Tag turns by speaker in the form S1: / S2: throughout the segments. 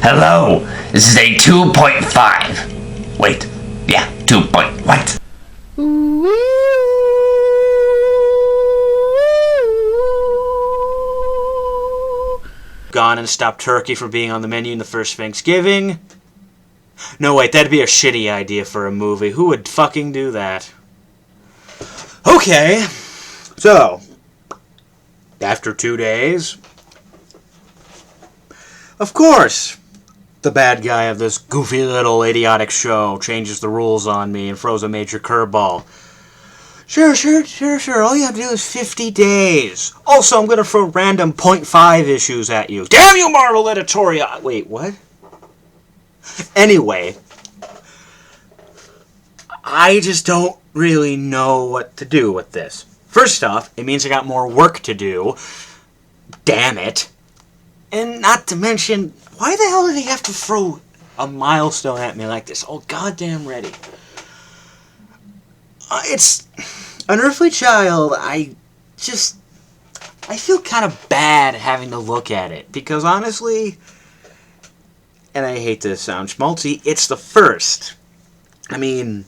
S1: Hello, this is a 2.5. Wait, yeah, 2. What?
S2: Gone and stopped turkey from being on the menu in the first Thanksgiving. No, wait, that'd be a shitty idea for a movie. Who would fucking do that? Okay, so, after 2 days, of course, the bad guy of this goofy little idiotic show changes the rules on me and throws a major curveball. Sure. All you have to do is 50 days. Also, I'm going to throw random .5 issues at you. Damn you, Marvel editorial! Wait, what? Anyway, I just don't really know what to do with this. First off, it means I got more work to do. Damn it. And not to mention, why the hell did he have to throw a milestone at me like this? Oh, goddamn ready. It's Unearthly Child. I feel kind of bad having to look at it. Because honestly, and I hate to sound schmaltzy, it's the first. I mean,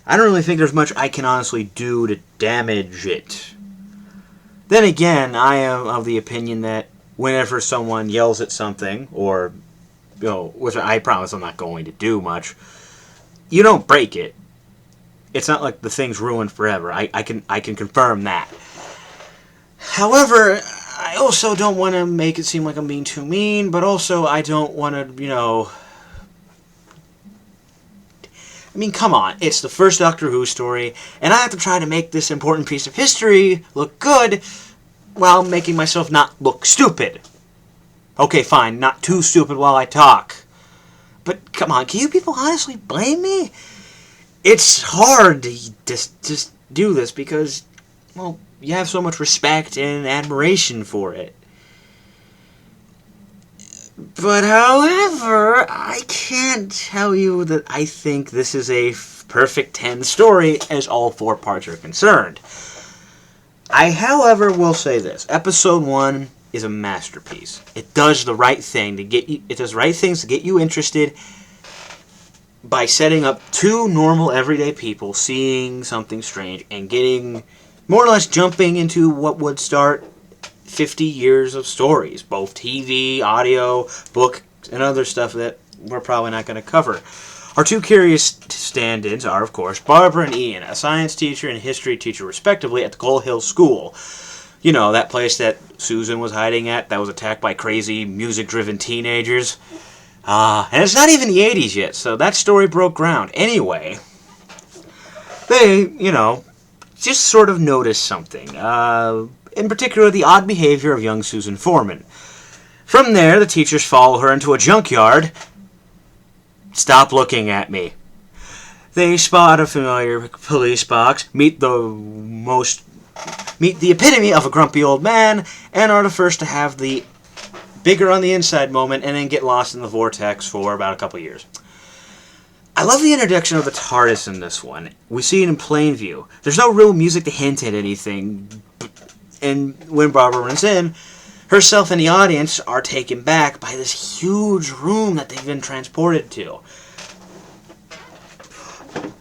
S2: I don't really think there's much I can honestly do to damage it. Then again, I am of the opinion that whenever someone yells at something, or, which I promise I'm not going to do much, you don't break it. It's not like the thing's ruined forever. I can confirm that. However, I also don't want to make it seem like I'm being too mean, but also I don't want to, I mean, come on. It's the first Doctor Who story, and I have to try to make this important piece of history look good while making myself not look stupid. Okay, fine. Not too stupid while I talk. But come on, can you people honestly blame me? It's hard to just do this because, well, you have so much respect and admiration for it. But however, I can't tell you that I think this is a perfect 10 story as all 4 parts are concerned. I, however, will say this. Episode 1 is a masterpiece. It does the right thing to get you, it does right things to get you interested by setting up 2 normal everyday people seeing something strange and getting more or less jumping into what would start 50 years of stories, both TV, audio, book, and other stuff that we're probably not going to cover. Our 2 curious stand-ins are, of course, Barbara and Ian, a science teacher and history teacher, respectively, at the Coal Hill School. You know, that place that Susan was hiding at that was attacked by crazy, music-driven teenagers. And it's not even the 80s yet, so that story broke ground. Anyway, they, just sort of noticed something. In particular, the odd behavior of young Susan Foreman. From there, the teachers follow her into a junkyard. Stop looking at me. They spot a familiar police box, meet the epitome of a grumpy old man, and are the first to have the bigger on the inside moment, and then get lost in the vortex for about a couple years. I love the introduction of the TARDIS in this one. We see it in plain view. There's no real music to hint at anything, and when Barbara runs in, herself and the audience are taken back by this huge room that they've been transported to.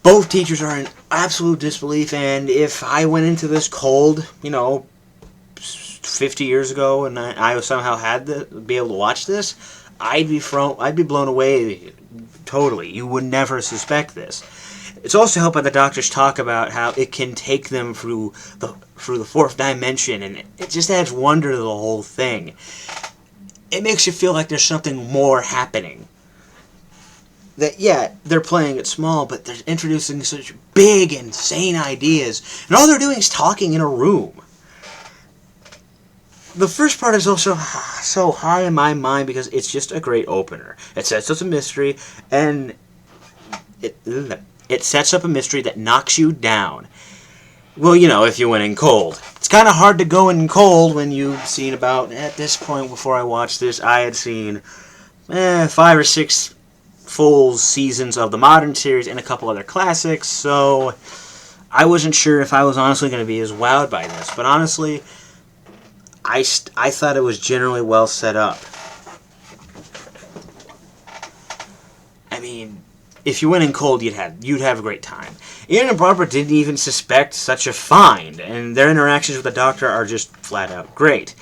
S2: Both teachers are in absolute disbelief, and if I went into this cold, 50 years ago, and I somehow had to be able to watch this, I'd be blown away totally. You would never suspect this. It's also helped by the Doctor's talk about how it can take them through the 4th dimension, and it just adds wonder to the whole thing. It makes you feel like there's something more happening. That, yeah, they're playing it small, but they're introducing such big, insane ideas, and all they're doing is talking in a room. The first part is also so high in my mind because it's just a great opener. It sets up a mystery, and it sets up a mystery that knocks you down. Well, if you went in cold. It's kind of hard to go in cold when you've seen about, at this point before I watched this, I had seen 5 or 6 full seasons of the modern series and a couple other classics, so I wasn't sure if I was honestly going to be as wowed by this. But honestly, I thought it was generally well set up. mean, if you went in cold, you'd have a great time. Ian and Barbara didn't even suspect such a find, and their interactions with the Doctor are just flat out great.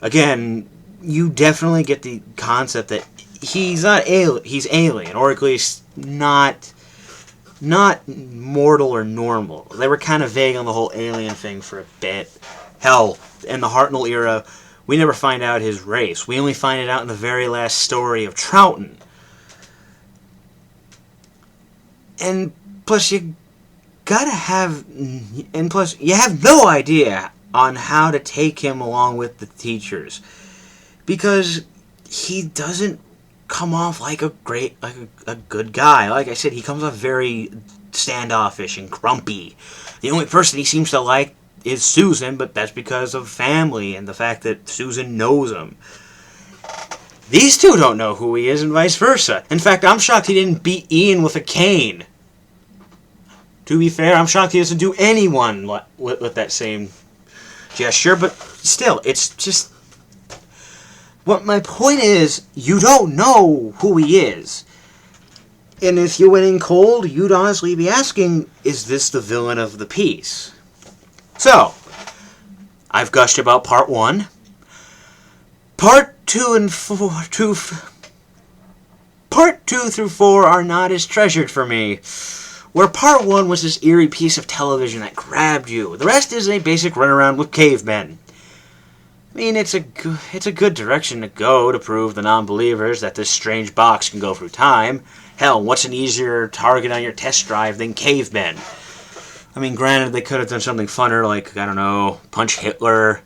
S2: Again, you definitely get the concept that he's not alien. He's alien, or at least not mortal or normal. They were kind of vague on the whole alien thing for a bit. Hell, in the Hartnell era, we never find out his race. We only find it out in the very last story of Troughton. And plus, you have no idea on how to take him along with the teachers, because he doesn't come off like a good guy. Like I said, he comes off very standoffish and grumpy. The only person he seems to like is Susan, but that's because of family and the fact that Susan knows him. These two don't know who he is, and vice versa. In fact, I'm shocked he didn't beat Ian with a cane. To be fair, I'm shocked he doesn't do anyone with that same gesture, but still, it's just... What my point is, you don't know who he is. And if you went in cold, you'd honestly be asking, is this the villain of the piece? So, I've gushed about part 1. Part 2 through 4 are not as treasured for me. Where part 1 was this eerie piece of television that grabbed you. The rest is a basic runaround with cavemen. I mean, it's a good direction to go to prove the non-believers that this strange box can go through time. Hell, what's an easier target on your test drive than cavemen? I mean, granted, they could have done something funner, like, I don't know, punch Hitler,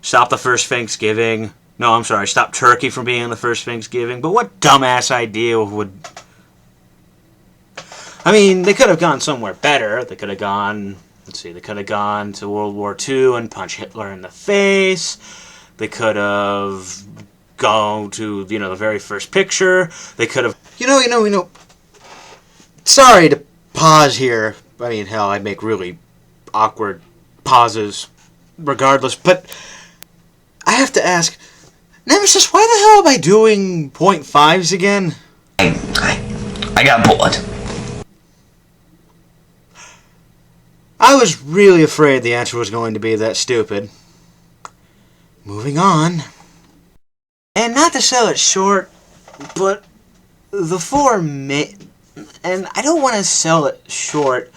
S2: stop the first Thanksgiving. No, I'm sorry, stop Turkey from being on the first Thanksgiving. But what dumbass idea would... I mean, they could have gone somewhere better. They could have gone... They could have gone to World War II and punched Hitler in the face. They could have gone to, the very first picture. They could have... Sorry to pause here. I mean, hell, I'd make really awkward pauses regardless. But I have to ask, Nemesis, why the hell am I doing .5s again?
S1: I got bored.
S2: I was really afraid the answer was going to be that stupid. Moving on. And not to sell it short, but the 4 and I don't want to sell it short.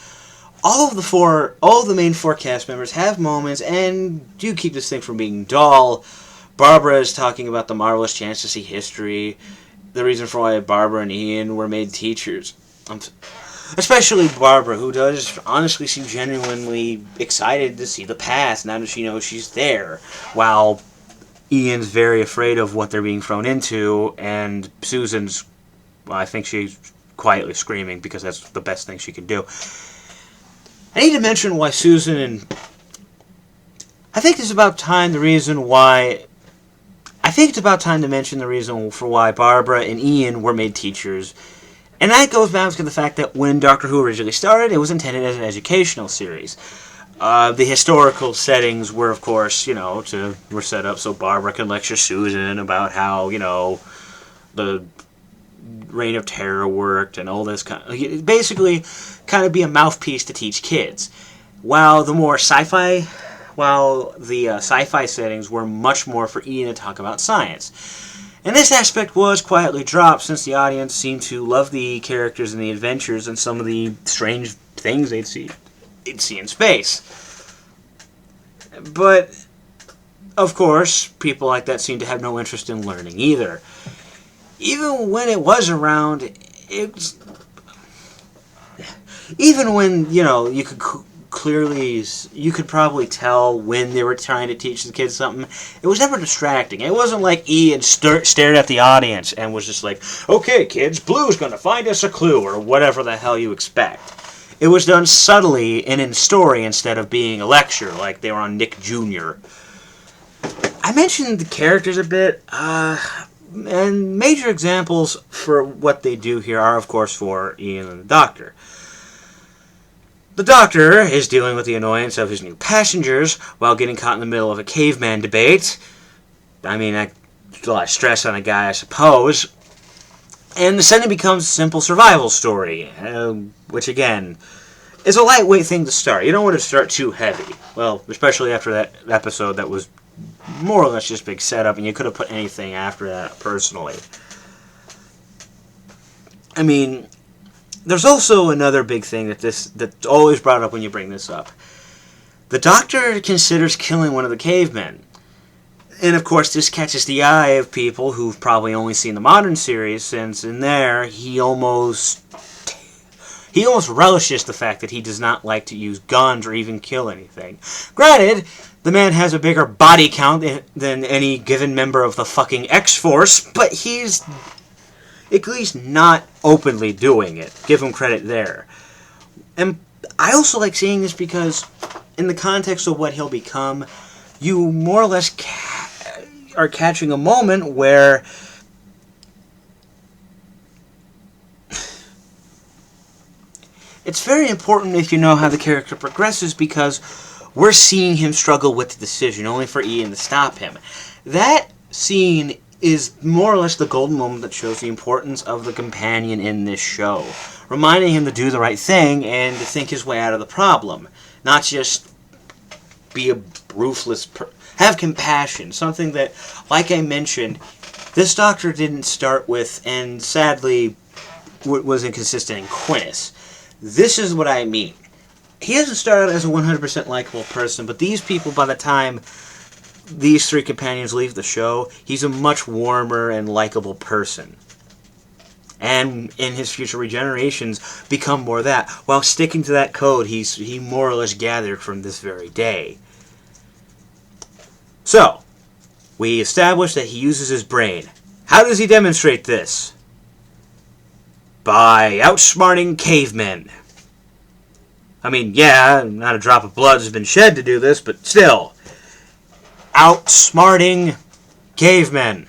S2: All of the main 4 cast members have moments and do keep this thing from being dull. Barbara is talking about the marvelous chance to see history, the reason for why Barbara and Ian were made teachers. Especially Barbara, who does honestly seem genuinely excited to see the past now that she knows she's there, while Ian's very afraid of what they're being thrown into, and Susan's, I think she's quietly screaming because that's the best thing she can do. I need to mention why Susan and... I think it's about time to mention the reason for why Barbara and Ian were made teachers. And that goes back to the fact that when Doctor Who originally started, it was intended as an educational series. The historical settings were, of course, were set up so Barbara can lecture Susan about how, the Reign of Terror worked and all this basically kind of be a mouthpiece to teach kids. While the sci-fi settings were much more for Ian to talk about science. And this aspect was quietly dropped since the audience seemed to love the characters and the adventures and some of the strange things they'd see in space. But, of course, people like that seem to have no interest in learning either. Even when it was around, even when, you could probably tell when they were trying to teach the kids something. It was never distracting. It wasn't like Ian stared at the audience and was just like, okay, kids, Blue's going to find us a clue, or whatever the hell you expect. It was done subtly and in story instead of being a lecture like they were on Nick Jr. I mentioned the characters a bit, and major examples for what they do here are, of course, for Ian and the Doctor. The Doctor is dealing with the annoyance of his new passengers while getting caught in the middle of a caveman debate. I mean, that's a lot of stress on a guy, I suppose. And the setting becomes a simple survival story, which again is a lightweight thing to start. You don't want to start too heavy. Well, especially after that episode that was more or less just big setup, and you could have put anything after that, personally. I mean, there's also another big thing that's always brought up when you bring this up. The Doctor considers killing one of the cavemen. And of course, this catches the eye of people who've probably only seen the modern series, since in there, he almost relishes the fact that he does not like to use guns or even kill anything. Granted, the man has a bigger body count than any given member of the fucking X-Force, but he's at least not openly doing it. Give him credit there. And I also like seeing this because, in the context of what he'll become, you more or less are catching a moment where it's very important if you know how the character progresses, because we're seeing him struggle with the decision, only for Ian to stop him. That scene is more or less the golden moment that shows the importance of the companion in this show, reminding him to do the right thing and to think his way out of the problem, not just be a ruthless have compassion, something that, like I mentioned, this Doctor didn't start with, and sadly was inconsistent in Quintus. This is what I mean. He hasn't started as a 100% likable person, but these people, by the time these three companions leave the show, he's a much warmer and likable person. And in his future regenerations, become more that. While sticking to that code he more or less gathered from this very day. So, we established that he uses his brain. How does he demonstrate this? By outsmarting cavemen. I mean, yeah, not a drop of blood has been shed to do this, but still. Outsmarting cavemen.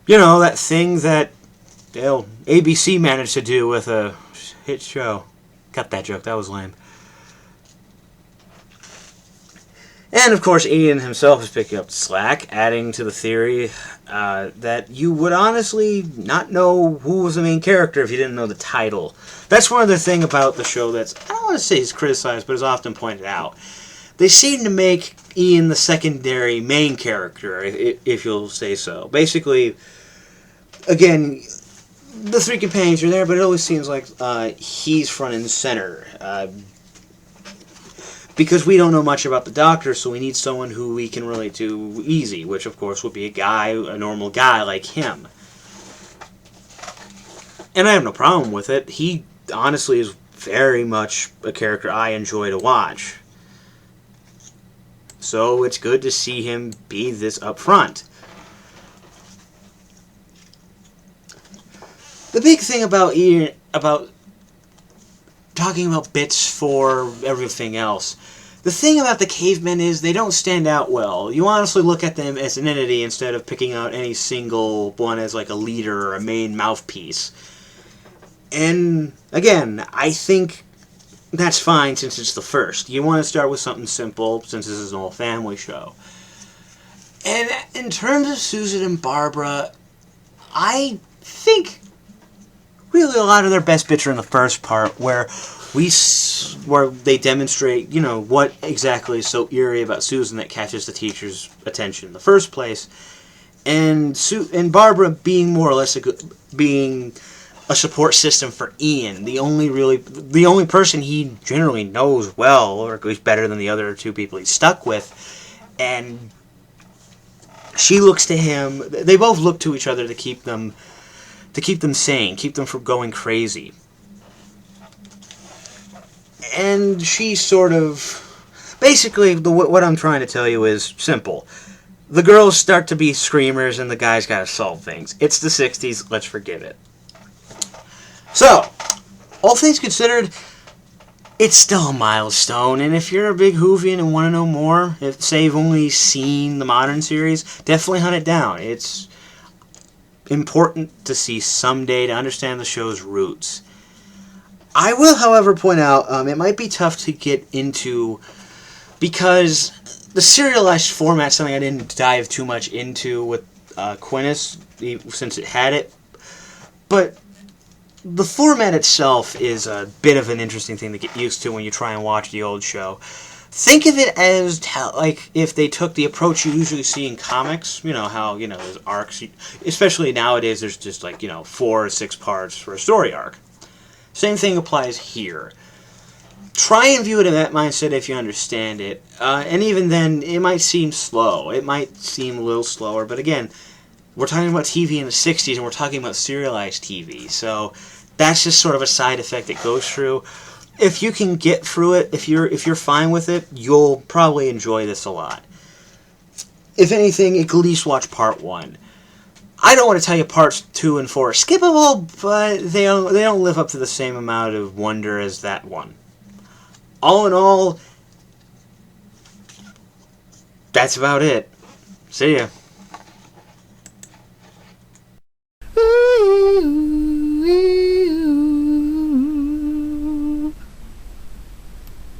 S2: You know, that thing that ABC managed to do with a hit show. Cut that joke, that was lame. And, of course, Ian himself is picking up the slack, adding to the theory that you would honestly not know who was the main character if you didn't know the title. That's one other thing about the show that's, I don't want to say is criticized, but is often pointed out. They seem to make Ian the secondary main character, if you'll say so. Basically, again, the three companions are there, but it always seems like he's front and center. Because we don't know much about the Doctor, so we need someone who we can relate to easy, which of course would be a normal guy like him. And I have no problem with it. He honestly is very much a character I enjoy to watch. So it's good to see him be this upfront. The big thing about Ian, about talking about bits for everything else, the thing about the cavemen is they don't stand out well. You honestly look at them as an entity instead of picking out any single one as like a leader or a main mouthpiece. And again, I think that's fine since it's the first. You want to start with something simple since this is an all-family show. And in terms of Susan and Barbara, I think really a lot of their best bits are in the first part, where they demonstrate, you know, what exactly is so eerie about Susan that catches the teacher's attention in the first place, and Barbara being more or less being a support system for Ian, the only person he generally knows well, or at least better than the other two people he's stuck with, and she looks to him. They both look to each other to keep them sane, keep them from going crazy. And she sort of, basically, what I'm trying to tell you is simple. The girls start to be screamers and the guys gotta solve things. It's the 60s, let's forgive it. So, all things considered, it's still a milestone, and if you're a big Whovian and want to know more, say you've only seen the modern series, definitely hunt it down. It's important to see someday to understand the show's roots. I will, however, point out it might be tough to get into because the serialized format, something I didn't dive too much into with Quintus, since it had it. But the format itself is a bit of an interesting thing to get used to when you try and watch the old show. Think of it as like if they took the approach you usually see in comics. You know how there's arcs, especially nowadays. There's just like 4 or 6 parts for a story arc. Same thing applies here. Try and view it in that mindset if you understand it. And even then, it might seem slow. It might seem a little slower. But again, we're talking about TV in the 60s, and we're talking about serialized TV. So that's just sort of a side effect that goes through. If you can get through it, if you're fine with it, you'll probably enjoy this a lot. If anything, at least watch part 1. I don't want to tell you parts 2 and 4 are skippable, but they don't live up to the same amount of wonder as that one. All in all, that's about it. See ya.